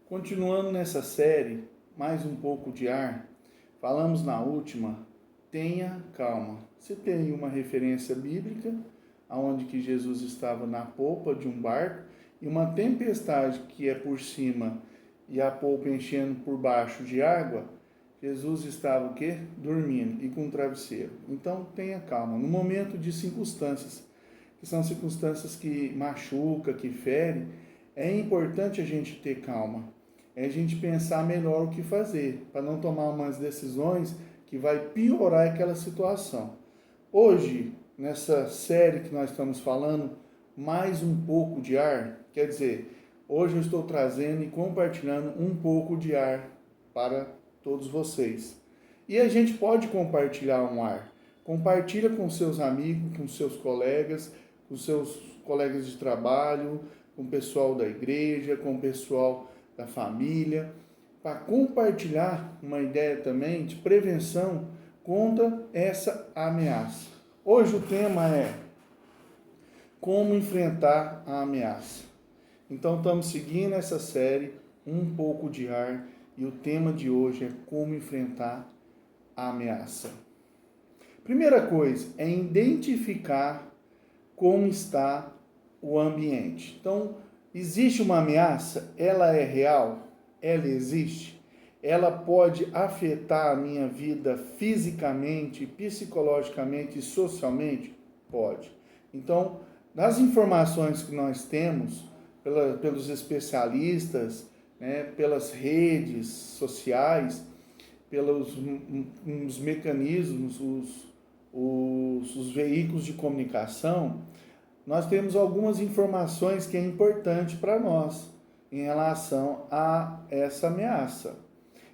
Continuando nessa série, mais um pouco de ar, falamos na última, tenha calma. Você tem uma referência bíblica, onde que Jesus estava na polpa de um barco, e uma tempestade que é por cima e a polpa enchendo por baixo de água, Jesus estava o quê? Dormindo e com um travesseiro. Então tenha calma. No momento de circunstâncias, que são circunstâncias que machucam, que ferem, é importante a gente ter calma. É a gente pensar melhor o que fazer, para não tomar umas decisões que vai piorar aquela situação. Hoje, nessa série que nós estamos falando, mais um pouco de ar, quer dizer, hoje eu estou trazendo e compartilhando um pouco de ar para todos vocês. E a gente pode compartilhar um ar. Compartilha com seus amigos, com seus colegas, com seus colegas de trabalho, com o pessoal da igreja, com o pessoal da família, para compartilhar uma ideia também de prevenção contra essa ameaça. Hoje o tema é como enfrentar a ameaça. Então estamos seguindo essa série, um pouco de ar, e o tema de hoje é como enfrentar a ameaça. Primeira coisa é identificar como está o ambiente. Então, existe uma ameaça? Ela é real? Ela existe? Ela pode afetar a minha vida fisicamente, psicologicamente e socialmente? Pode. Então, das informações que nós temos, pelos especialistas, né, pelas redes sociais, pelos os mecanismos, os veículos de comunicação, nós temos algumas informações que é importante para nós em relação a essa ameaça.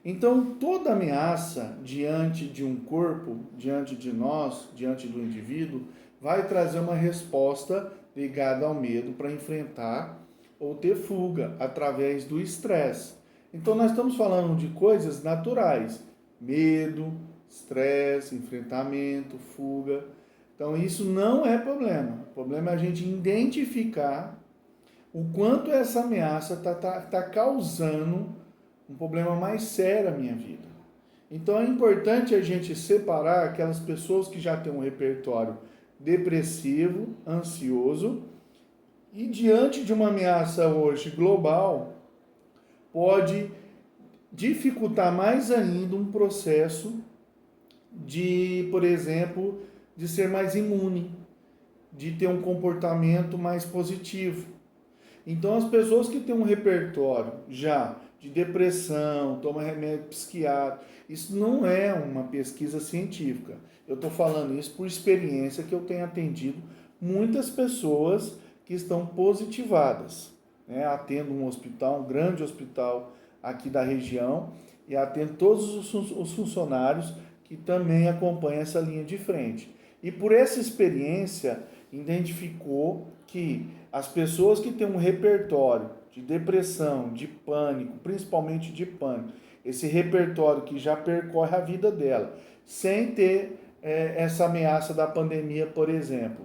Então, toda ameaça diante de um corpo, diante de nós, diante do indivíduo, vai trazer uma resposta ligada ao medo para enfrentar ou ter fuga através do estresse. Então, nós estamos falando de coisas naturais: medo, estresse, enfrentamento, fuga. Então, isso não é problema. O problema é a gente identificar o quanto essa ameaça tá causando um problema mais sério na minha vida. Então, é importante a gente separar aquelas pessoas que já têm um repertório depressivo, ansioso, e diante de uma ameaça hoje global, pode dificultar mais ainda um processo de, por exemplo, de ser mais imune, de ter um comportamento mais positivo. Então, as pessoas que têm um repertório já de depressão, tomam remédio psiquiátrico, isso não é uma pesquisa científica. Eu estou falando isso por experiência que eu tenho atendido muitas pessoas que estão positivadas. Né? Atendo um hospital, um grande hospital aqui da região, e atendo todos os funcionários que também acompanham essa linha de frente. E por essa experiência, identificou que as pessoas que têm um repertório de depressão, de pânico, principalmente de pânico, esse repertório que já percorre a vida dela, sem ter essa ameaça da pandemia, por exemplo,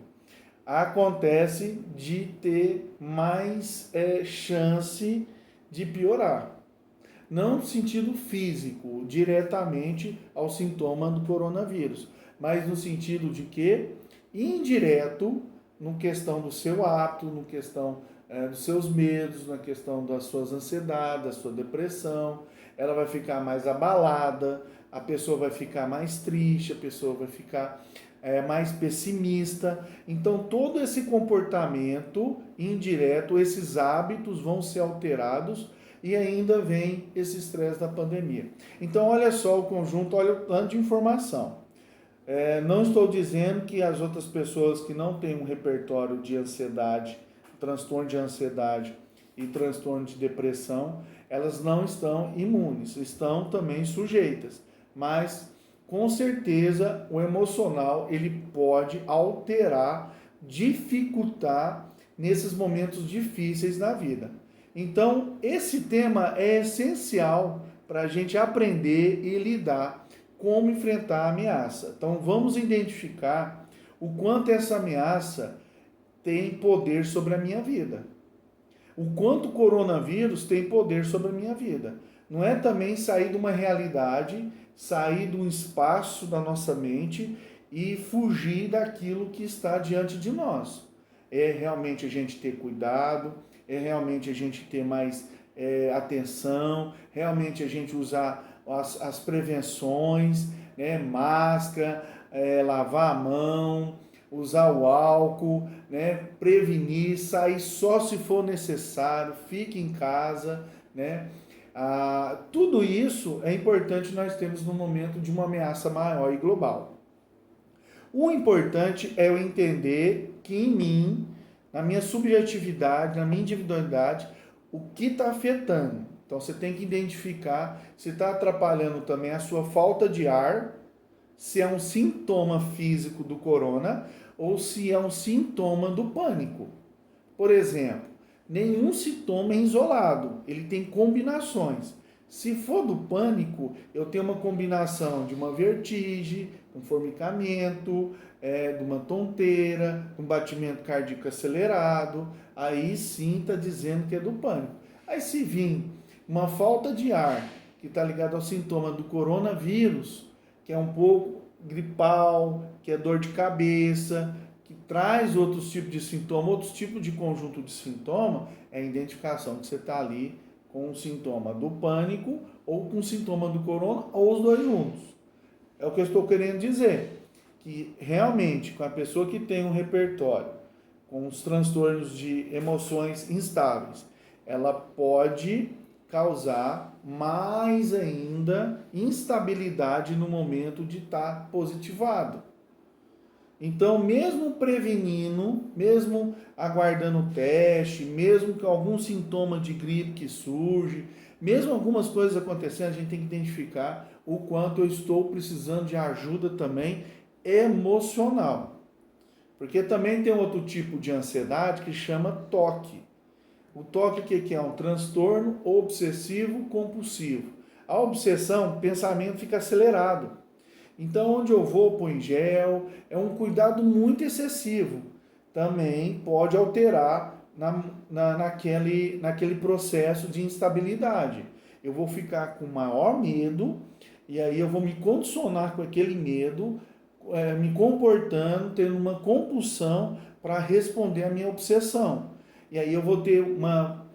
acontece de ter mais chance de piorar. Não no sentido físico, diretamente ao sintoma do coronavírus, mas no sentido de que, indireto, no questão do seu hábito, no questão dos seus medos, na questão das suas ansiedades, da sua depressão, ela vai ficar mais abalada, a pessoa vai ficar mais triste, a pessoa vai ficar mais pessimista. Então, todo esse comportamento indireto, esses hábitos vão ser alterados, e ainda vem esse estresse da pandemia. Então, olha só o conjunto, olha o tanto de informação. Não estou dizendo que as outras pessoas que não têm um repertório de ansiedade, transtorno de ansiedade e transtorno de depressão, elas não estão imunes, estão também sujeitas. Mas, com certeza, o emocional ele pode alterar, dificultar nesses momentos difíceis na vida. Então, esse tema é essencial para a gente aprender e lidar como enfrentar a ameaça. Então, vamos identificar o quanto essa ameaça tem poder sobre a minha vida. o quanto o coronavírus tem poder sobre a minha vida. Não é também sair de uma realidade, sair de um espaço da nossa mente e fugir daquilo que está diante de nós. É realmente a gente ter cuidado, é realmente a gente ter mais atenção, realmente a gente usar as prevenções, né? Máscara, lavar a mão, usar o álcool, né? Prevenir, sair só se for necessário, fique em casa, né? Tudo isso é importante nós temos no momento de uma ameaça maior e global. O importante é eu entender que em mim, na minha subjetividade, na minha individualidade, o que está afetando. Então você tem que identificar se está atrapalhando também a sua falta de ar, se é um sintoma físico do corona ou se é um sintoma do pânico. Por exemplo, nenhum sintoma é isolado, ele tem combinações. Se for do pânico, eu tenho uma combinação de uma vertigem, um formicamento, de uma tonteira, um batimento cardíaco acelerado, aí sim está dizendo que é do pânico. Aí se vir uma falta de ar, que está ligado ao sintoma do coronavírus, que é um pouco gripal, que é dor de cabeça, que traz outros tipos de sintoma, outros tipos de conjunto de sintoma, é a identificação que você está ali com o sintoma do pânico ou com o sintoma do corona, ou os dois juntos. É o que eu estou querendo dizer, que realmente com a pessoa que tem um repertório, com os transtornos de emoções instáveis, ela pode causar mais ainda instabilidade no momento de estar positivado. Então, mesmo prevenindo, mesmo aguardando o teste, mesmo com algum sintoma de gripe que surge, mesmo algumas coisas acontecendo, a gente tem que identificar o quanto eu estou precisando de ajuda também emocional. Porque também tem outro tipo de ansiedade que chama TOC. O TOC, o que é? Um transtorno obsessivo compulsivo. A obsessão, o pensamento fica acelerado. Então, onde eu vou, põe em gel, é um cuidado muito excessivo. Também pode alterar naquele processo de instabilidade. Eu vou ficar com maior medo, e aí eu vou me condicionar com aquele medo, me comportando, tendo uma compulsão para responder à minha obsessão. E aí eu vou ter uma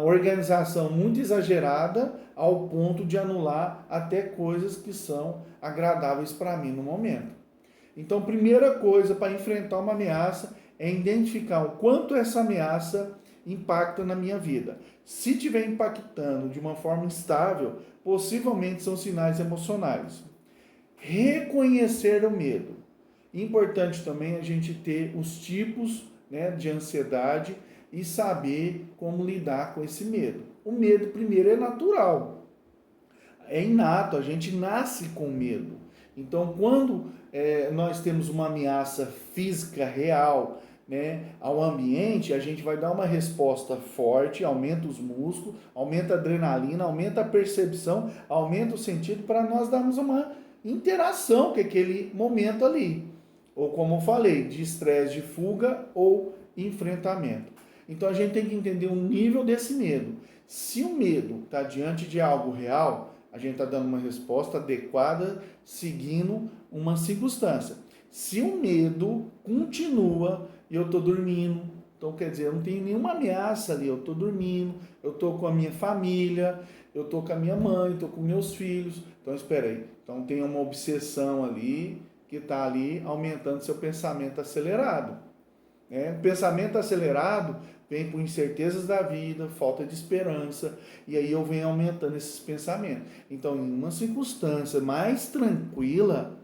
organização muito exagerada ao ponto de anular até coisas que são agradáveis para mim no momento. Então, primeira coisa para enfrentar uma ameaça é identificar o quanto essa ameaça impacta na minha vida. Se estiver impactando de uma forma instável, possivelmente são sinais emocionais. Reconhecer o medo. Importante também a gente ter os tipos, né, de ansiedade e saber como lidar com esse medo. O medo, primeiro, é natural, é inato, a gente nasce com medo. Então, quando nós temos uma ameaça física real, né, ao ambiente, a gente vai dar uma resposta forte, aumenta os músculos, aumenta a adrenalina, aumenta a percepção, aumenta o sentido para nós darmos uma interação com aquele momento ali. Ou como eu falei, de estresse de fuga ou enfrentamento. Então a gente tem que entender o nível desse medo. Se o medo está diante de algo real, a gente está dando uma resposta adequada, seguindo uma circunstância. Se o medo continua e eu estou dormindo, então quer dizer, eu não tenho nenhuma ameaça ali, eu estou dormindo, eu estou com a minha família, eu estou com a minha mãe, estou com meus filhos. Então espera aí, então tem uma obsessão ali que está ali aumentando seu pensamento acelerado. O pensamento acelerado vem por incertezas da vida, falta de esperança, e aí eu venho aumentando esses pensamentos. Então, em uma circunstância mais tranquila,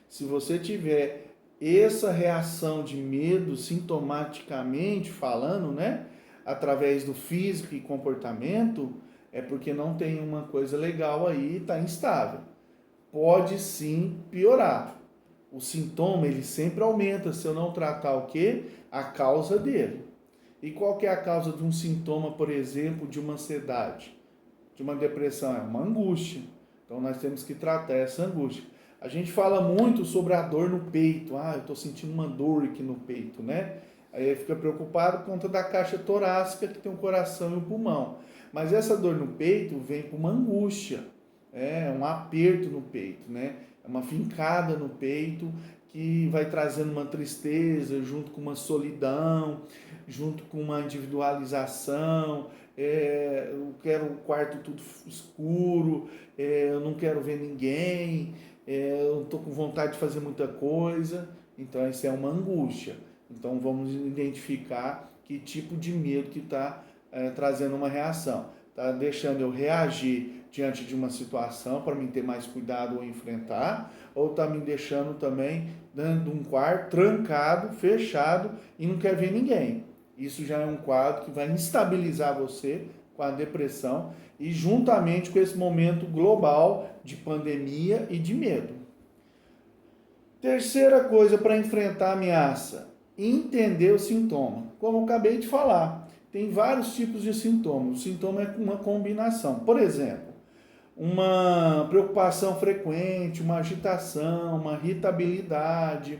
se você tiver essa reação de medo sintomaticamente falando, né, através do físico e comportamento, é porque não tem uma coisa legal aí, está instável. Pode sim piorar. O sintoma, ele sempre aumenta se eu não tratar o quê? A causa dele. E qual que é a causa de um sintoma, por exemplo, de uma ansiedade, de uma depressão? É uma angústia. Então nós temos que tratar essa angústia. A gente fala muito sobre a dor no peito. Eu estou sentindo uma dor aqui no peito, né? Aí ele fica preocupado por conta da caixa torácica, que tem o coração e o pulmão. Mas essa dor no peito vem com uma angústia, um aperto no peito, né? É uma fincada no peito que vai trazendo uma tristeza, junto com uma solidão, junto com uma individualização. Eu quero o quarto tudo escuro, eu não quero ver ninguém, eu estou com vontade de fazer muita coisa. Então, isso é uma angústia. Então, vamos identificar que tipo de medo que está trazendo uma reação. Está deixando eu reagir diante de uma situação para mim ter mais cuidado ou enfrentar, ou está me deixando também dentro de um quarto, trancado, fechado e não quer ver ninguém. Isso já é um quadro que vai instabilizar você com a depressão e juntamente com esse momento global de pandemia e de medo. Terceira coisa para enfrentar a ameaça, entender o sintoma. Como eu acabei de falar, tem vários tipos de sintomas. O sintoma é uma combinação. Por exemplo, uma preocupação frequente, uma agitação, uma irritabilidade,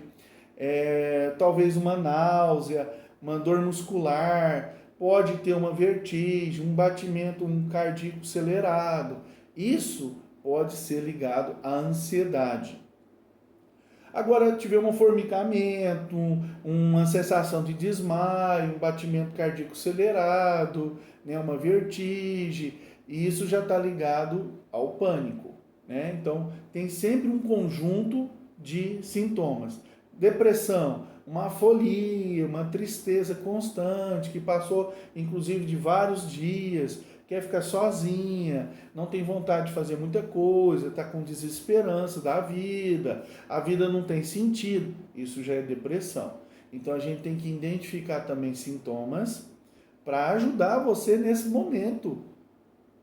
talvez uma náusea, uma dor muscular, pode ter uma vertigem, um batimento cardíaco acelerado. Isso pode ser ligado à ansiedade. Agora, tiver um formigamento, uma sensação de desmaio, um batimento cardíaco acelerado, né, uma vertigem, e isso já está ligado ao pânico, né? Então, tem sempre um conjunto de sintomas. Depressão, uma afolia, uma tristeza constante, que passou inclusive de vários dias, quer ficar sozinha, não tem vontade de fazer muita coisa, está com desesperança da vida, a vida não tem sentido, isso já é depressão. Então a gente tem que identificar também sintomas para ajudar você nesse momento,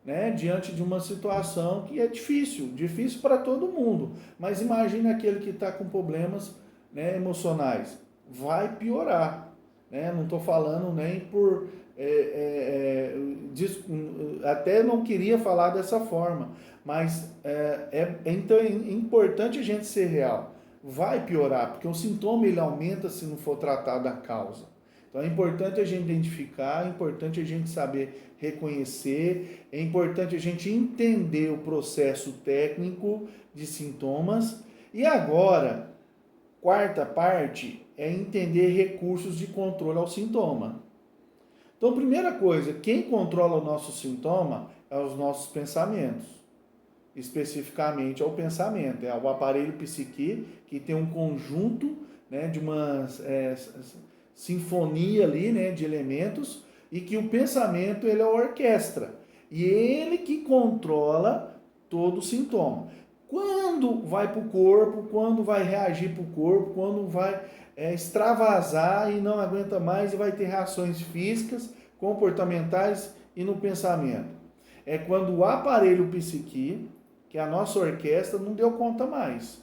né? Diante de uma situação que é difícil para todo mundo, mas imagine aquele que está com problemas, né, emocionais, vai piorar, né? Não estou falando nem por... até não queria falar dessa forma, mas então é importante a gente ser real. Vai piorar, porque o sintoma ele aumenta se não for tratado a causa. Então é importante a gente identificar, é importante a gente saber reconhecer, é importante a gente entender o processo técnico de sintomas. E agora, quarta parte é entender recursos de controle ao sintoma. Então, primeira coisa, quem controla o nosso sintoma é os nossos pensamentos. Especificamente é o pensamento, é o aparelho psique que tem um conjunto, né, de uma sinfonia ali, né, de elementos, e que o pensamento ele é a orquestra. E ele que controla todo o sintoma. Quando vai para o corpo, quando vai reagir para o corpo, quando vai extravasar e não aguenta mais e vai ter reações físicas, comportamentais e no pensamento. É quando o aparelho psique, que é a nossa orquestra, não deu conta mais.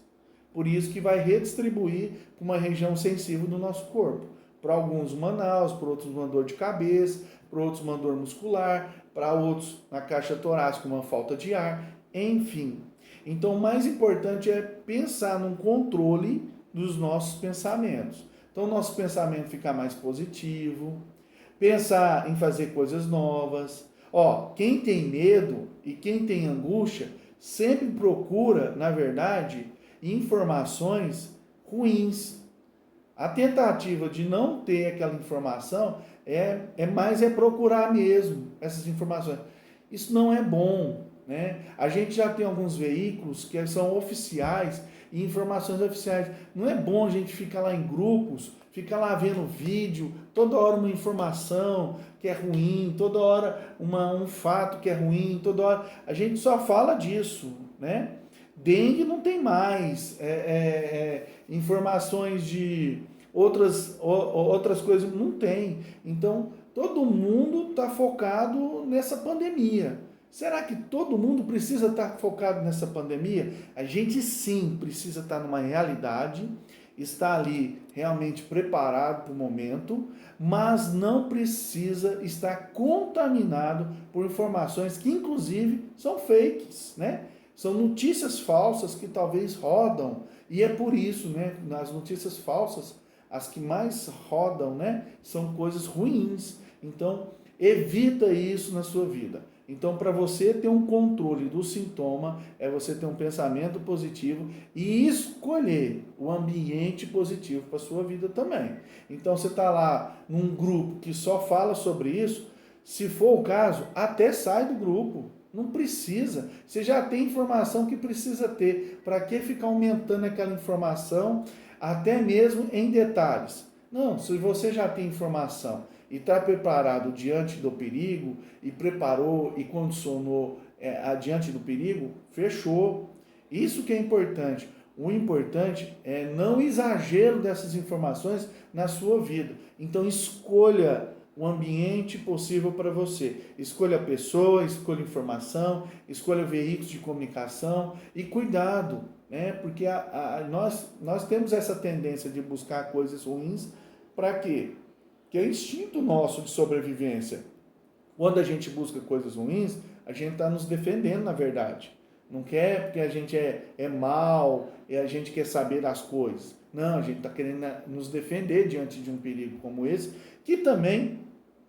Por isso que vai redistribuir para uma região sensível do nosso corpo. Para alguns uma náusea, para outros uma dor de cabeça, para outros uma dor muscular, para outros na caixa torácica uma falta de ar, enfim. Então o mais importante é pensar no controle dos nossos pensamentos. Então o nosso pensamento fica mais positivo, pensar em fazer coisas novas. Quem tem medo e quem tem angústia sempre procura, na verdade, informações ruins. A tentativa de não ter aquela informação é procurar mesmo essas informações. Isso não é bom, né? A gente já tem alguns veículos que são oficiais e informações oficiais. Não é bom a gente ficar lá em grupos, ficar lá vendo vídeo, toda hora uma informação que é ruim, toda hora um fato que é ruim, toda hora... A gente só fala disso, né? Dengue não tem mais, informações de outras coisas não tem. Então, todo mundo está focado nessa pandemia. Será que todo mundo precisa estar focado nessa pandemia? A gente sim precisa estar numa realidade, estar ali realmente preparado para o momento, mas não precisa estar contaminado por informações que inclusive são fakes, né? São notícias falsas que talvez rodam, e é por isso, né, nas notícias falsas, as que mais rodam, né, são coisas ruins. Então, evita isso na sua vida. Então, para você ter um controle do sintoma, é você ter um pensamento positivo e escolher o ambiente positivo para a sua vida também. Então, você está lá num grupo que só fala sobre isso, se for o caso, até sai do grupo. Não precisa. Você já tem informação que precisa ter. Para que ficar aumentando aquela informação, até mesmo em detalhes? Não, se você já tem informação e está preparado diante do perigo, e preparou e condicionou diante do perigo, fechou. Isso que é importante. O importante é não exagero dessas informações na sua vida. Então escolha o ambiente possível para você. Escolha a pessoa, escolha informação, escolha veículos de comunicação e cuidado, né? Porque nós temos essa tendência de buscar coisas ruins. Para quê? Que é instinto nosso de sobrevivência. Quando a gente busca coisas ruins, a gente está nos defendendo, na verdade. Não quer porque a gente é mal e a gente quer saber das coisas. Não, a gente está querendo nos defender diante de um perigo como esse, que também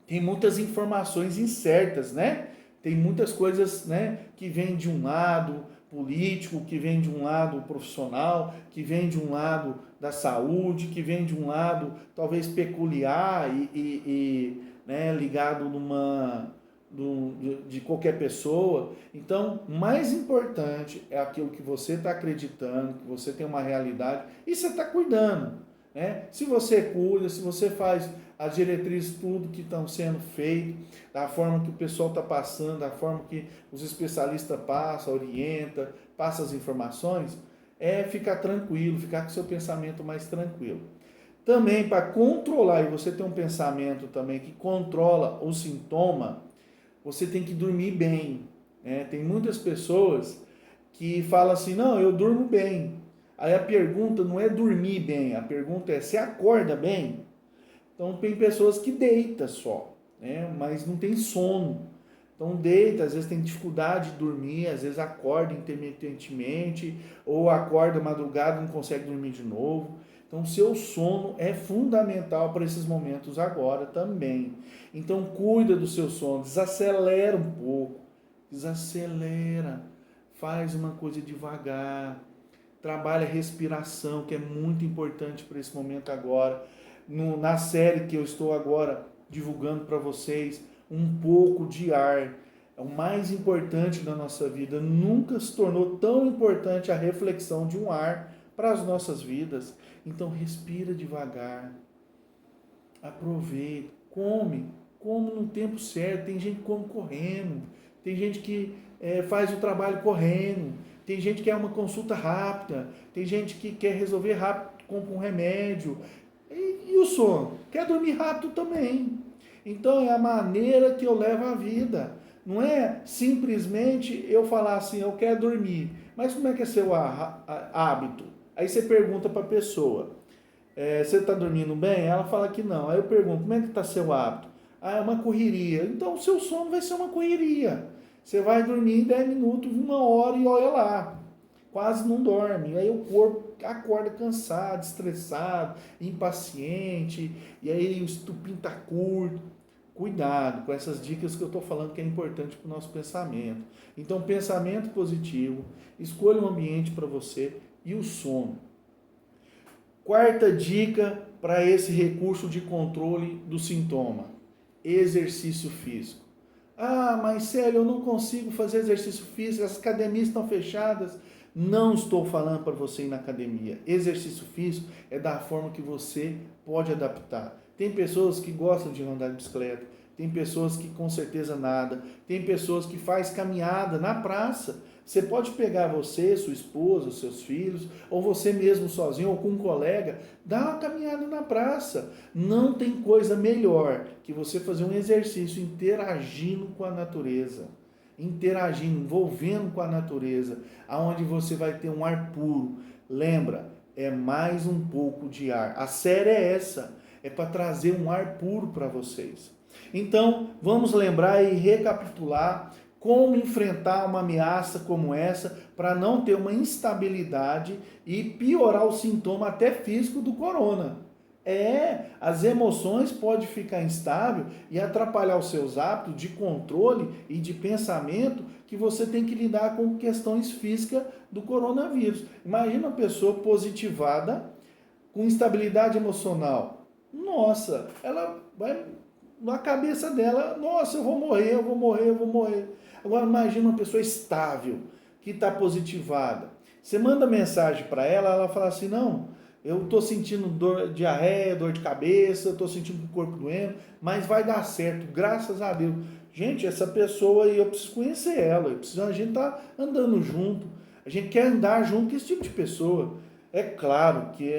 tem muitas informações incertas, né? Tem muitas coisas, né, que vêm de um lado político, que vem de um lado profissional, que vem de um lado da saúde, que vem de um lado talvez peculiar né, ligado de qualquer pessoa. Então, mais importante é aquilo que você está acreditando, que você tem uma realidade e você está cuidando, né? Se você cuida, se você faz as diretrizes, tudo que estão sendo feito, da forma que o pessoal está passando, da forma que os especialistas passam, orienta, passa as informações, ficar tranquilo, ficar com seu pensamento mais tranquilo. Também para controlar, e você tem um pensamento também que controla o sintoma, você tem que dormir bem, né? Tem muitas pessoas que falam assim, não, eu durmo bem. Aí a pergunta não é dormir bem, a pergunta é, você acorda bem? Então tem pessoas que deitam só, né? Mas não tem sono. Então deita, às vezes tem dificuldade de dormir, às vezes acorda intermitentemente, ou acorda madrugada e não consegue dormir de novo. Então seu sono é fundamental para esses momentos agora também. Então cuida do seu sono, desacelera um pouco, desacelera, faz uma coisa devagar, trabalha a respiração, que é muito importante para esse momento agora. Na série que eu estou agora divulgando para vocês, um pouco de ar é o mais importante da nossa vida. Nunca se tornou tão importante a reflexão de um ar para as nossas vidas. Então respira devagar, aproveita, come no tempo certo. Tem gente que come correndo, tem gente que faz o trabalho correndo, tem gente que quer uma consulta rápida, tem gente que quer resolver rápido, compra um remédio. E o sono? Quer dormir rápido também. Então é a maneira que eu levo a vida. Não é simplesmente eu falar assim, eu quero dormir. Mas como é que é seu hábito? Aí você pergunta para a pessoa, você está dormindo bem? Ela fala que não. Aí eu pergunto, como é que está seu hábito? Ah, é uma correria. Então o seu sono vai ser uma correria. Você vai dormir em 10 minutos, 1 hora e olha lá. Quase não dorme. Aí o corpo acorda cansado, estressado, impaciente, e aí o estupim está curto. Cuidado com essas dicas que eu estou falando que é importante para o nosso pensamento. Então, pensamento positivo, escolha um ambiente para você e o sono. Quarta dica para esse recurso de controle do sintoma: exercício físico. Ah, mas Célio, eu não consigo fazer exercício físico, as academias estão fechadas. Não estou falando para você ir na academia. Exercício físico é da forma que você pode adaptar. Tem pessoas que gostam de andar de bicicleta, tem pessoas que com certeza nadam, tem pessoas que faz caminhada na praça. Você pode pegar você, sua esposa, seus filhos, ou você mesmo sozinho, ou com um colega, dá uma caminhada na praça. Não tem coisa melhor que você fazer um exercício interagindo com a natureza. Interagindo, envolvendo com a natureza, aonde você vai ter um ar puro. Lembra, é mais um pouco de ar. A série é essa, é para trazer um ar puro para vocês. Então, vamos lembrar e recapitular como enfrentar uma ameaça como essa para não ter uma instabilidade e piorar o sintoma até físico do corona. As emoções podem ficar instável e atrapalhar os seus hábitos de controle e de pensamento que você tem que lidar com questões físicas do coronavírus. Imagina uma pessoa positivada, com instabilidade emocional. Nossa, ela vai na cabeça dela, nossa, eu vou morrer, eu vou morrer, eu vou morrer. Agora imagina uma pessoa estável, que está positivada. Você manda mensagem para ela, ela fala assim, não, eu estou sentindo diarreia, dor de cabeça, estou sentindo o corpo doendo, mas vai dar certo, graças a Deus. Gente, essa pessoa aí, eu preciso conhecer ela, a gente tá andando junto, a gente quer andar junto com esse tipo de pessoa. É claro que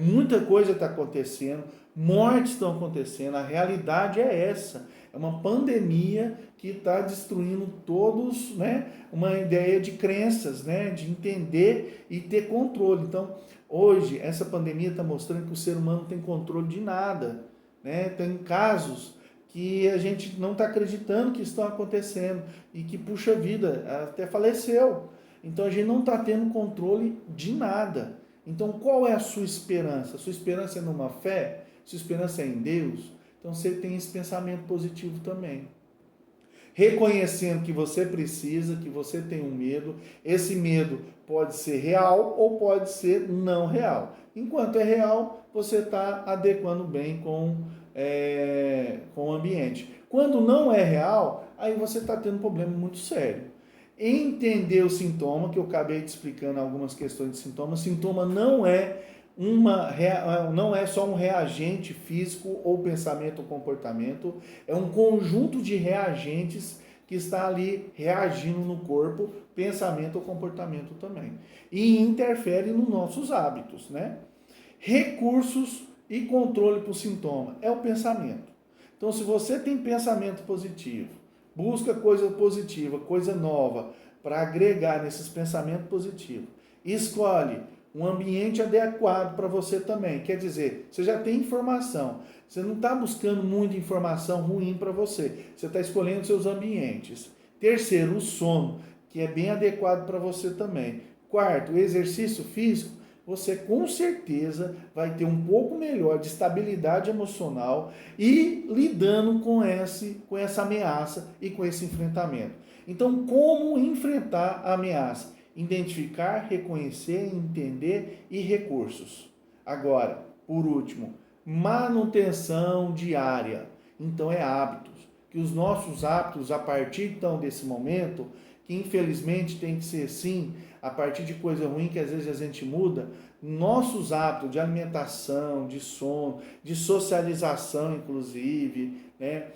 muita coisa está acontecendo, mortes estão acontecendo, a realidade é essa. É uma pandemia que está destruindo todos, né, uma ideia de crenças, né, de entender e ter controle. Então, hoje, essa pandemia está mostrando que o ser humano não tem controle de nada. Né? Tem casos que a gente não está acreditando que estão acontecendo e que, puxa vida, até faleceu. Então, a gente não está tendo controle de nada. Então, qual é a sua esperança? A sua esperança é numa fé? A sua esperança é em Deus? Então, você tem esse pensamento positivo também. Reconhecendo que você precisa, que você tem um medo, esse medo pode ser real ou pode ser não real. Enquanto é real, você está adequando bem com o ambiente. Quando não é real, aí você está tendo um problema muito sério. Entender o sintoma, que eu acabei te explicando algumas questões de sintoma. Sintoma não é só um reagente físico ou pensamento ou comportamento, é um conjunto de reagentes que está ali reagindo no corpo, pensamento ou comportamento também. E interfere nos nossos hábitos, né? Recursos e controle para o sintoma é o pensamento. Então, se você tem pensamento positivo, busca coisa positiva, coisa nova, para agregar nesses pensamentos positivos, escolhe um ambiente adequado para você também. Quer dizer, você já tem informação. Você não está buscando muita informação ruim para você. Você está escolhendo seus ambientes. Terceiro, o sono, que é bem adequado para você também. Quarto, o exercício físico. Você com certeza vai ter um pouco melhor de estabilidade emocional e lidando com essa ameaça e com esse enfrentamento. Então, como enfrentar a ameaça? Identificar, reconhecer, entender e recursos. Agora, por último, manutenção diária. Então, é hábitos. Que os nossos hábitos, a partir então desse momento, que infelizmente tem que ser assim, a partir de coisa ruim que às vezes a gente muda, nossos hábitos de alimentação, de sono, de socialização inclusive, né?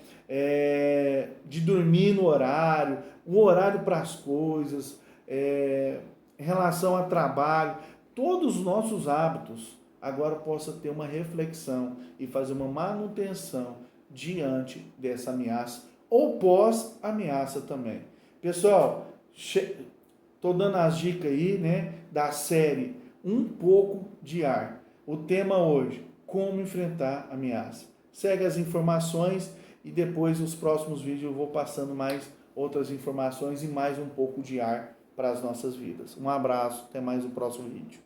De dormir no horário, o horário para as coisas, em relação a trabalho, todos os nossos hábitos agora possa ter uma reflexão e fazer uma manutenção diante dessa ameaça ou pós-ameaça também. Pessoal, estou dando as dicas aí, né, da série Um Pouco de Ar. O tema hoje, como enfrentar a ameaça. Segue as informações e depois nos próximos vídeos eu vou passando mais outras informações e mais um pouco de ar para as nossas vidas. Um abraço, até mais o próximo vídeo.